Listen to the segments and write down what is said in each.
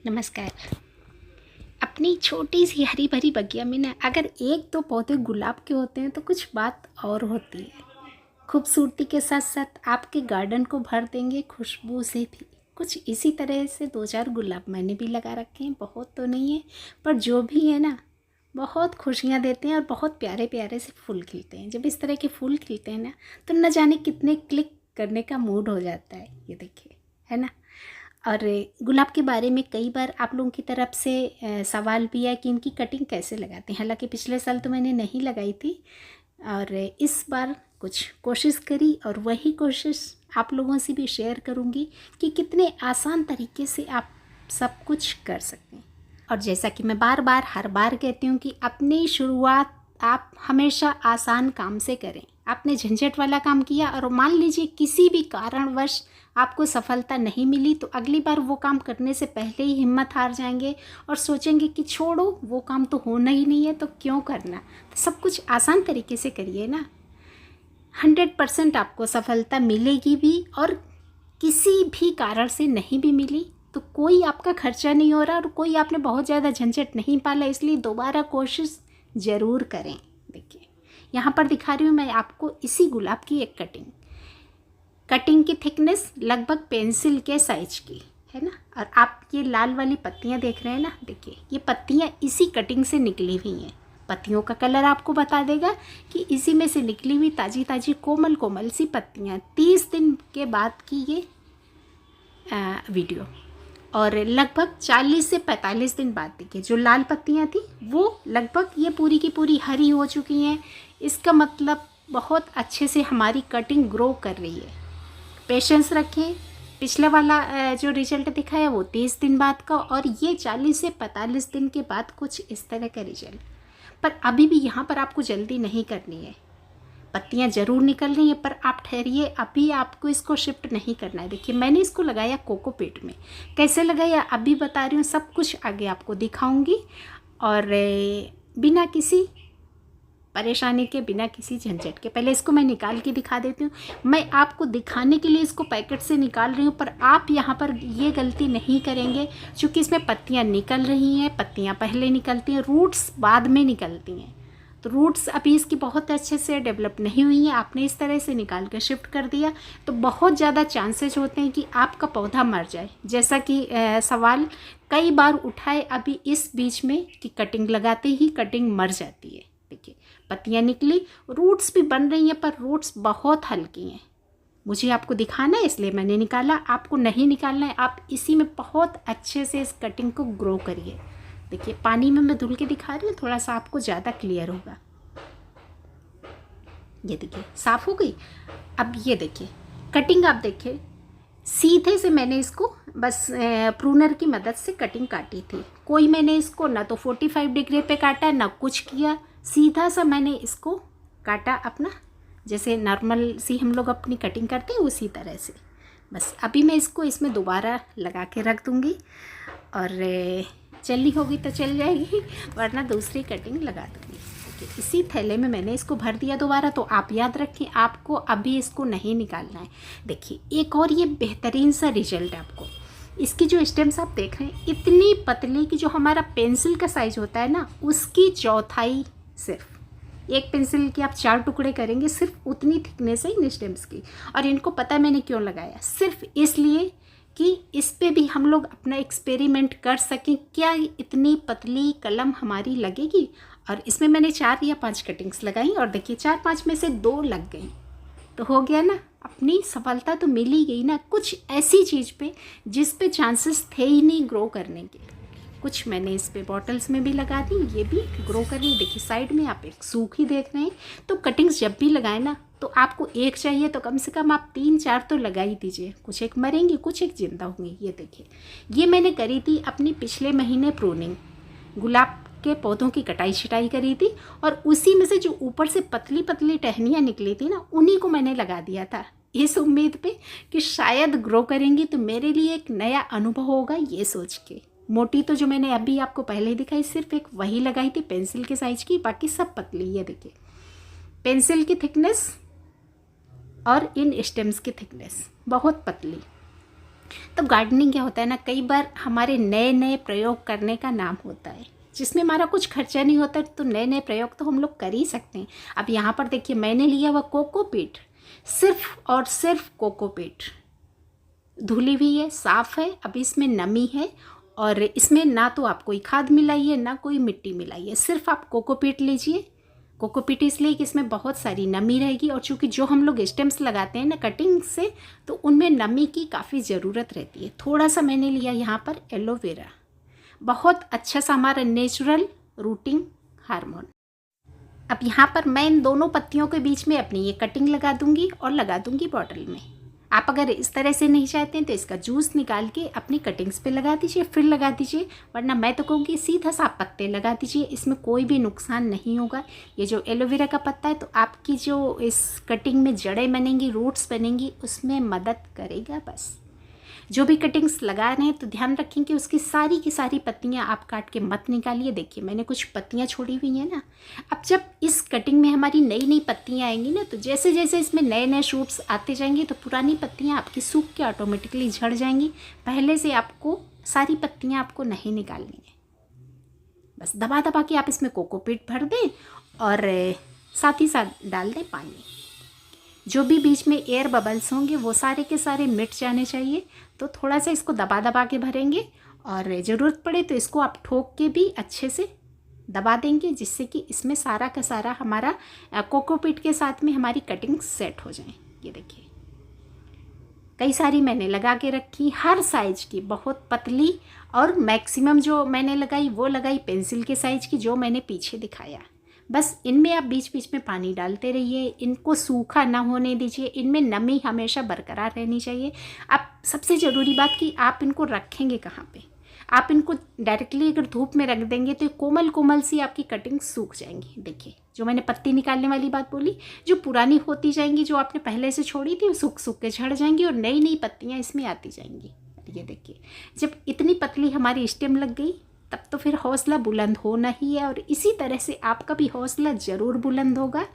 नमस्कार। अपनी छोटी सी हरी भरी बगिया में ना अगर एक दो पौधे गुलाब के होते हैं तो कुछ बात और होती है। खूबसूरती के साथ साथ आपके गार्डन को भर देंगे खुशबू से भी। कुछ इसी तरह से दो चार गुलाब मैंने भी लगा रखे हैं, बहुत तो नहीं है पर जो भी है ना बहुत खुशियाँ देते हैं और बहुत प्यारे प्यारे से फूल खिलते हैं। जब इस तरह के फूल खिलते हैं ना तो न जाने कितने क्लिक करने का मूड हो जाता है। ये देखिए, है ना। और गुलाब के बारे में कई बार आप लोगों की तरफ से सवाल भी है कि इनकी कटिंग कैसे लगाते हैं। हालांकि पिछले साल तो मैंने नहीं लगाई थी और इस बार कुछ कोशिश करी और वही कोशिश आप लोगों से भी शेयर करूंगी कि कितने आसान तरीके से आप सब कुछ कर सकते हैं। और जैसा कि मैं बार बार हर बार कहती हूँ कि अपनी शुरुआत आप हमेशा आसान काम से करें। आपने झंझट वाला काम किया और मान लीजिए किसी भी कारणवश आपको सफलता नहीं मिली तो अगली बार वो काम करने से पहले ही हिम्मत हार जाएंगे और सोचेंगे कि छोड़ो, वो काम तो होना ही नहीं है तो क्यों करना। तो सब कुछ आसान तरीके से करिए ना, 100% आपको सफलता मिलेगी भी। और किसी भी कारण से नहीं भी मिली तो कोई आपका खर्चा नहीं हो रहा और कोई आपने बहुत ज़्यादा झंझट नहीं पाला, इसलिए दोबारा कोशिश ज़रूर करें। देखिए यहाँ पर दिखा रही हूँ मैं आपको इसी गुलाब की एक कटिंग की थिकनेस लगभग पेंसिल के साइज की है ना। और आप ये लाल वाली पत्तियाँ देख रहे हैं ना, देखिए ये पत्तियाँ इसी कटिंग से निकली हुई हैं। पत्तियों का कलर आपको बता देगा कि इसी में से निकली हुई ताज़ी ताज़ी कोमल कोमल सी पत्तियाँ। 30 दिन के बाद की ये वीडियो और लगभग 40 से 45 दिन बाद देखिए जो लाल पत्तियाँ थी वो लगभग ये पूरी की पूरी हरी हो चुकी हैं। इसका मतलब बहुत अच्छे से हमारी कटिंग ग्रो कर रही है। पेशेंस रखें। पिछला वाला जो रिजल्ट दिखा है वो 30 दिन बाद का और ये 40 से 45 दिन के बाद कुछ इस तरह का रिजल्ट। पर अभी भी यहाँ पर आपको जल्दी नहीं करनी है। पत्तियाँ ज़रूर निकल रही हैं पर आप ठहरिए, अभी आपको इसको शिफ्ट नहीं करना है। देखिए मैंने इसको लगाया कोकोपीट में, कैसे लगाया अभी बता रही हूँ, सब कुछ आगे आपको दिखाऊंगी और बिना किसी परेशानी के, बिना किसी झंझट के। पहले इसको मैं निकाल के दिखा देती हूँ। मैं आपको दिखाने के लिए इसको पैकेट से निकाल रही हूँ पर आप यहाँ पर ये गलती नहीं करेंगे क्योंकि इसमें पत्तियाँ निकल रही हैं। पत्तियाँ पहले निकलती हैं, रूट्स बाद में निकलती हैं। तो रूट्स अभी इसकी बहुत अच्छे से डेवलप नहीं हुई हैं। आपने इस तरह से निकाल कर शिफ्ट कर दिया तो बहुत ज़्यादा चांसेस होते हैं कि आपका पौधा मर जाए। जैसा कि सवाल कई बार उठाए अभी इस बीच में कि कटिंग लगाते ही कटिंग मर जाती है। देखिए पत्तियाँ निकली, रूट्स भी बन रही हैं पर रूट्स बहुत हल्की हैं। मुझे आपको दिखाना है इसलिए मैंने निकाला, आपको नहीं निकालना है। आप इसी में बहुत अच्छे से इस कटिंग को ग्रो करिए। देखिए पानी में मैं धुल के दिखा रही हूँ, थोड़ा सा आपको ज़्यादा क्लियर होगा। ये देखिए साफ़ हो गई। अब ये देखिए कटिंग आप देखिए सीधे से मैंने इसको बस प्रूनर की मदद से कटिंग काटी थी। कोई मैंने इसको ना तो 45 डिग्री पे काटा ना कुछ किया, सीधा सा मैंने इसको काटा अपना जैसे नॉर्मल सी हम लोग अपनी कटिंग करते हैं उसी तरह से। बस अभी मैं इसको इसमें दोबारा लगा के रख दूँगी और चलनी होगी तो चल जाएगी वरना दूसरी कटिंग लगा दूँगी। देखिए इसी थैले में मैंने इसको भर दिया दोबारा। तो आप याद रखें आपको अभी इसको नहीं निकालना है। देखिए एक और ये बेहतरीन सा रिजल्ट है आपको। इसकी जो स्टेम्स आप देख रहे हैं इतनी पतली कि जो हमारा पेंसिल का साइज होता है ना उसकी चौथाई, सिर्फ एक पेंसिल के आप 4 टुकड़े करेंगे, सिर्फ उतनी थिकनेस है इन स्टेम्स की। और इनको पता है मैंने क्यों लगाया, सिर्फ इसलिए कि इस पे भी हम लोग अपना एक्सपेरिमेंट कर सकें, क्या इतनी पतली कलम हमारी लगेगी। और इसमें मैंने 4 या 5 कटिंग्स लगाई और देखिए 4-5 में से 2 लग गई तो हो गया ना, अपनी सफलता तो मिल ही गई ना। कुछ ऐसी चीज़ पे जिस पे चांसेस थे ही नहीं ग्रो करने के, कुछ मैंने इस पे बॉटल्स में भी लगा दी, ये भी ग्रो कर रही। देखिए साइड में आप एक सूखी देख रहे हैं। तो कटिंग्स जब भी लगाए ना तो आपको एक चाहिए तो कम से कम आप 3-4 तो लगा ही दीजिए। कुछ एक मरेंगी, कुछ एक जिंदा होंगी। ये देखिए ये मैंने करी थी अपनी पिछले महीने प्रूनिंग, गुलाब के पौधों की कटाई छिटाई करी थी और उसी में से जो ऊपर से पतली पतली टहनियाँ निकली थी ना उन्हीं को मैंने लगा दिया था इस उम्मीद पे कि शायद ग्रो करेंगी। तो मेरे लिए एक नया अनुभव होगा ये सोच के। मोटी तो जो मैंने अभी आपको पहले ही दिखाई सिर्फ एक वही लगाई थी पेंसिल के साइज की, बाकी सब पतली। ये देखिए पेंसिल की थिकनेस और इन स्टेम्स की थिकनेस बहुत पतली। तो गार्डनिंग क्या होता है ना, कई बार हमारे नए नए प्रयोग करने का नाम होता है, जिसमें हमारा कुछ खर्चा नहीं होता, तो नए नए प्रयोग तो हम लोग कर ही सकते हैं। अब यहाँ पर देखिए मैंने लिया हुआ कोकोपीट, सिर्फ और सिर्फ कोकोपीट, धुली हुई है, साफ़ है। अब इसमें नमी है और इसमें ना तो आप कोई खाद मिलाई है ना कोई मिट्टी मिलाई है, सिर्फ आप कोकोपीट लीजिए। कोकोपीट इसलिए कि इसमें बहुत सारी नमी रहेगी, और चूँकि जो हम लोग स्टेम्स लगाते हैं ना कटिंग से, तो उनमें नमी की काफ़ी ज़रूरत रहती है। थोड़ा सा मैंने लिया यहाँ पर एलोवेरा, बहुत अच्छा सा हमारा नेचुरल रूटिंग हार्मोन। अब यहाँ पर मैं इन दोनों पत्तियों के बीच में अपनी ये कटिंग लगा दूंगी और लगा दूंगी बॉटल में। आप अगर इस तरह से नहीं चाहते हैं तो इसका जूस निकाल के अपनी कटिंग्स पे लगा दीजिए, फिर लगा दीजिए, वरना मैं तो कहूँगी सीधा सा आप पत्ते लगा दीजिए, इसमें कोई भी नुकसान नहीं होगा। ये जो एलोवेरा का पत्ता है तो आपकी जो इस कटिंग में जड़ें बनेंगी, रूट्स बनेंगी, उसमें मदद करेगा। बस जो भी कटिंग्स लगा रहे हैं तो ध्यान रखें कि उसकी सारी की सारी पत्तियां आप काट के मत निकालिए। देखिए मैंने कुछ पत्तियां छोड़ी हुई हैं ना। अब जब इस कटिंग में हमारी नई नई पत्तियां आएंगी ना, तो जैसे जैसे इसमें नए नए शूट्स आते जाएंगे तो पुरानी पत्तियां आपकी सूख के ऑटोमेटिकली झड़ जाएंगी। पहले से आपको सारी पत्तियाँ आपको नहीं निकालनी है, बस दबा दबा के आप इसमें कोकोपीट भर दें और साथ ही साथ डाल दें पानी। जो भी बीच में एयर बबल्स होंगे वो सारे के सारे मिट जाने चाहिए। तो थोड़ा सा इसको दबा दबा के भरेंगे, और ज़रूरत पड़े तो इसको आप ठोक के भी अच्छे से दबा देंगे, जिससे कि इसमें सारा का सारा हमारा कोकोपीट के साथ में हमारी कटिंग सेट हो जाए। ये देखिए कई सारी मैंने लगा के रखी, हर साइज़ की, बहुत पतली, और मैक्सिमम जो मैंने लगाई वो लगाई पेंसिल के साइज़ की, जो मैंने पीछे दिखाया। बस इनमें आप बीच बीच में पानी डालते रहिए, इनको सूखा ना होने दीजिए, इनमें नमी हमेशा बरकरार रहनी चाहिए। अब सबसे ज़रूरी बात कि आप इनको रखेंगे कहाँ पे। आप इनको डायरेक्टली अगर धूप में रख देंगे तो कोमल कोमल सी आपकी कटिंग सूख जाएंगी। देखिए जो मैंने पत्ती निकालने वाली बात बोली, जो पुरानी होती जाएंगी, जो आपने पहले से छोड़ी थी, वो सूख सूख के झड़ जाएंगी और नई नई पत्तियाँ इसमें आती जाएंगी। ये देखिए जब इतनी पतली हमारी स्टेम लग गई, तब तो फिर हौसला बुलंद होना ही है, और इसी तरह से आपका भी हौसला ज़रूर बुलंद होगा।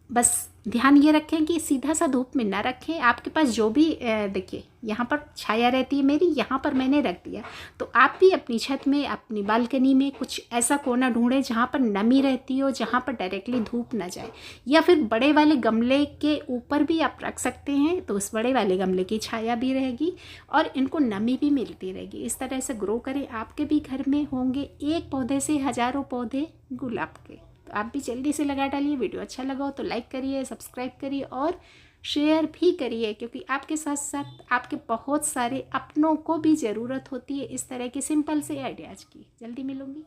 बस ध्यान ये रखें कि सीधा सा धूप में ना रखें। आपके पास जो भी देखिए यहाँ पर छाया रहती है मेरी, यहाँ पर मैंने रख दिया, तो आप भी अपनी छत में, अपनी बालकनी में कुछ ऐसा कोना ढूंढें जहाँ पर नमी रहती हो, जहाँ पर डायरेक्टली धूप ना जाए, या फिर बड़े वाले गमले के ऊपर भी आप रख सकते हैं, तो उस बड़े वाले गमले की छाया भी रहेगी और इनको नमी भी मिलती रहेगी। इस तरह से ग्रो करें। आपके भी घर में होंगे एक पौधे से हज़ारों पौधे गुलाब के, तो आप भी जल्दी से लगा डालिए। वीडियो अच्छा लगा हो तो लाइक करिए, सब्सक्राइब करिए और शेयर भी करिए, क्योंकि आपके साथ साथ आपके बहुत सारे अपनों को भी ज़रूरत होती है इस तरह के सिंपल से आइडियाज़ की। जल्दी मिलूँगी।